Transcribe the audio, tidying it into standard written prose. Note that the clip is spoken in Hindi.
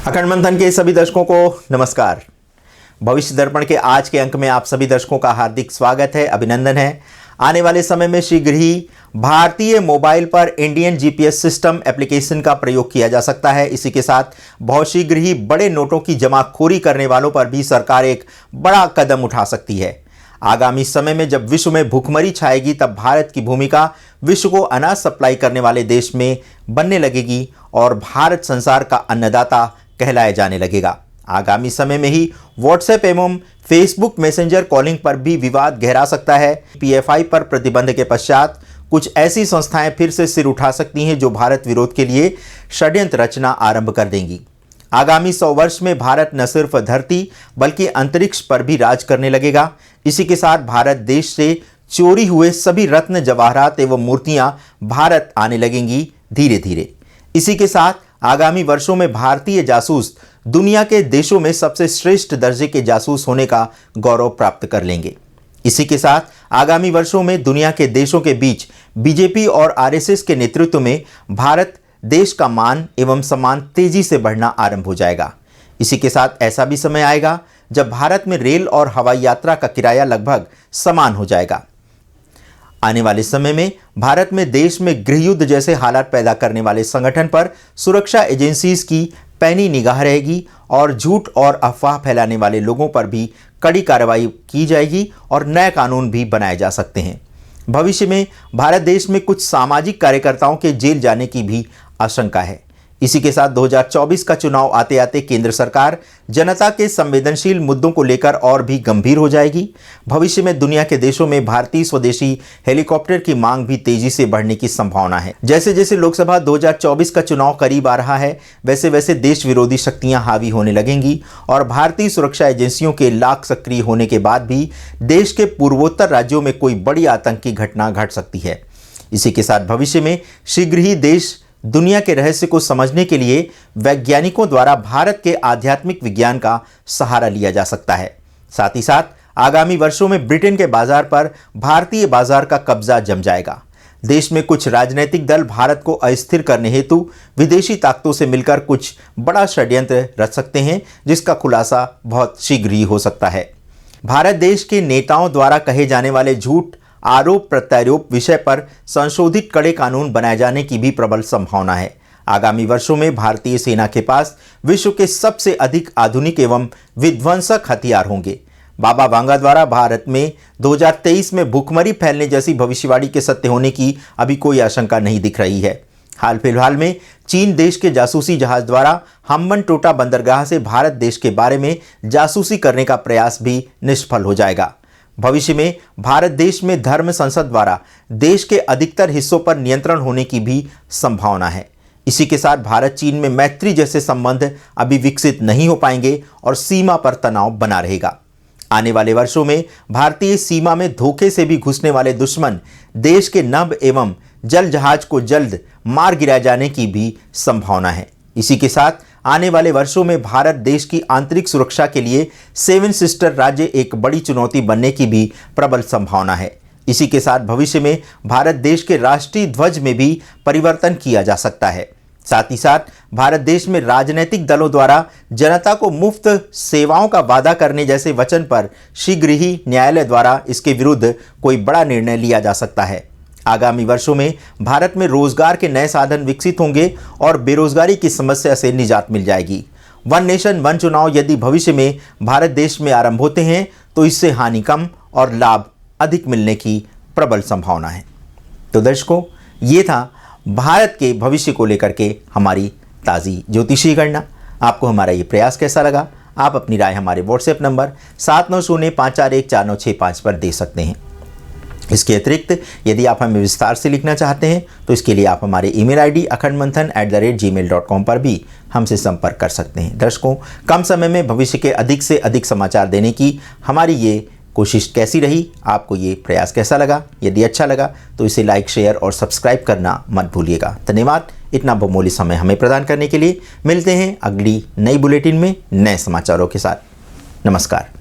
अखंड मंथन के सभी दर्शकों को नमस्कार। भविष्य दर्पण के आज के अंक में आप सभी दर्शकों का हार्दिक स्वागत है, अभिनंदन है। आने वाले समय में शीघ्र ही भारतीय मोबाइल पर इंडियन जीपीएस सिस्टम एप्लीकेशन का प्रयोग किया जा सकता है। इसी के साथ बहुत शीघ्र ही बड़े नोटों की जमाखोरी करने वालों पर भी सरकार एक बड़ा कदम उठा सकती है। आगामी समय में जब विश्व में भूखमरी छाएगी तब भारत की भूमिका विश्व को अनाज सप्लाई करने वाले देश में बनने लगेगी और भारत संसार का अन्नदाता कहलाया जाने लगेगा। आगामी समय में ही व्हाट्सएप एवं फेसबुक मैसेंजर कॉलिंग पर भी विवाद गहरा सकता है। पीएफआई पर प्रतिबंध के पश्चात कुछ ऐसी संस्थाएं फिर से सिर उठा सकती हैं जो भारत विरोध के लिए षड्यंत्र रचना आरंभ कर देंगी। आगामी 100 वर्ष में भारत न सिर्फ धरती बल्कि अंतरिक्ष पर भी राज करने लगेगा। इसी के साथ भारत देश से चोरी हुए सभी रत्न जवाहरात एवं मूर्तियां भारत आने लगेंगी धीरे धीरे। इसी के साथ आगामी वर्षों में भारतीय जासूस दुनिया के देशों में सबसे श्रेष्ठ दर्जे के जासूस होने का गौरव प्राप्त कर लेंगे। इसी के साथ आगामी वर्षों में दुनिया के देशों के बीच बीजेपी और आरएसएस के नेतृत्व में भारत देश का मान एवं सम्मान तेजी से बढ़ना आरंभ हो जाएगा। इसी के साथ ऐसा भी समय आएगा जब भारत में रेल और हवाई यात्रा का किराया लगभग समान हो जाएगा। आने वाले समय में भारत में देश में गृह युद्ध जैसे हालात पैदा करने वाले संगठन पर सुरक्षा एजेंसीज की पैनी निगाह रहेगी और झूठ और अफवाह फैलाने वाले लोगों पर भी कड़ी कार्रवाई की जाएगी और नए कानून भी बनाए जा सकते हैं। भविष्य में भारत देश में कुछ सामाजिक कार्यकर्ताओं के जेल जाने की भी आशंका है। इसी के साथ 2024 का चुनाव आते आते केंद्र सरकार जनता के संवेदनशील मुद्दों को लेकर और भी गंभीर हो जाएगी। भविष्य में दुनिया के देशों में भारतीय स्वदेशी हेलीकॉप्टर की मांग भी तेजी से बढ़ने की संभावना है। जैसे जैसे लोकसभा 2024 का चुनाव करीब आ रहा है वैसे वैसे देश विरोधी शक्तियां हावी होने लगेंगी और भारतीय सुरक्षा एजेंसियों के लाख सक्रिय होने के बाद भी देश के पूर्वोत्तर राज्यों में कोई बड़ी आतंकी घटना घट सकती है। इसी के साथ भविष्य में शीघ्र ही देश दुनिया के रहस्य को समझने के लिए वैज्ञानिकों द्वारा भारत के आध्यात्मिक विज्ञान का सहारा लिया जा सकता है। साथ ही साथ आगामी वर्षों में ब्रिटेन के बाजार पर भारतीय बाजार का कब्जा जम जाएगा। देश में कुछ राजनीतिक दल भारत को अस्थिर करने हेतु विदेशी ताकतों से मिलकर कुछ बड़ा षड्यंत्र रच सकते हैं, जिसका खुलासा बहुत शीघ्र ही हो सकता है। भारत देश के नेताओं द्वारा कहे जाने वाले झूठ आरोप प्रत्यारोप विषय पर संशोधित कड़े कानून बनाए जाने की भी प्रबल संभावना है। आगामी वर्षों में भारतीय सेना के पास विश्व के सबसे अधिक आधुनिक एवं विध्वंसक हथियार होंगे। बाबा वांगा द्वारा भारत में 2023 में भूखमरी फैलने जैसी भविष्यवाणी के सत्य होने की अभी कोई आशंका नहीं दिख रही है। हाल फिलहाल में चीन देश के जासूसी जहाज द्वारा हम्बनटोटा बंदरगाह से भारत देश के बारे में जासूसी करने का प्रयास भी निष्फल हो जाएगा। भविष्य में भारत देश में धर्म संसद द्वारा देश के अधिकतर हिस्सों पर नियंत्रण होने की भी संभावना है। इसी के साथ भारत चीन में मैत्री जैसे संबंध अभी विकसित नहीं हो पाएंगे और सीमा पर तनाव बना रहेगा। आने वाले वर्षों में भारतीय सीमा में धोखे से भी घुसने वाले दुश्मन देश के नभ एवं जल जहाज को जल्द मार गिराए जाने की भी संभावना है। इसी के साथ आने वाले वर्षों में भारत देश की आंतरिक सुरक्षा के लिए 7 सिस्टर राज्य एक बड़ी चुनौती बनने की भी प्रबल संभावना है। इसी के साथ भविष्य में भारत देश के राष्ट्रीय ध्वज में भी परिवर्तन किया जा सकता है। साथ ही साथ भारत देश में राजनीतिक दलों द्वारा जनता को मुफ्त सेवाओं का वादा करने जैसे वचन पर शीघ्र ही न्यायालय द्वारा इसके विरुद्ध कोई बड़ा निर्णय लिया जा सकता है। आगामी वर्षों में भारत में रोजगार के नए साधन विकसित होंगे और बेरोजगारी की समस्या से निजात मिल जाएगी। वन नेशन वन चुनाव यदि भविष्य में भारत देश में आरंभ होते हैं तो इससे हानि कम और लाभ अधिक मिलने की प्रबल संभावना है। तो दर्शकों, ये था भारत के भविष्य को लेकर के हमारी ताज़ी ज्योतिषीय गणना। आपको हमारा ये प्रयास कैसा लगा? आप अपनी राय हमारे व्हाट्सएप नंबर 7905414965 पर दे सकते हैं। इसके अतिरिक्त यदि आप हमें विस्तार से लिखना चाहते हैं तो इसके लिए आप हमारे ईमेल आईडी akhandmanthan@gmail.com पर भी हमसे संपर्क कर सकते हैं। दर्शकों, कम समय में भविष्य के अधिक से अधिक समाचार देने की हमारी ये कोशिश कैसी रही? आपको ये प्रयास कैसा लगा? यदि अच्छा लगा तो इसे लाइक, शेयर और सब्सक्राइब करना मत भूलिएगा। धन्यवाद इतना बहुमूल्य समय हमें प्रदान करने के लिए। मिलते हैं अगली नई बुलेटिन में नए समाचारों के साथ। नमस्कार।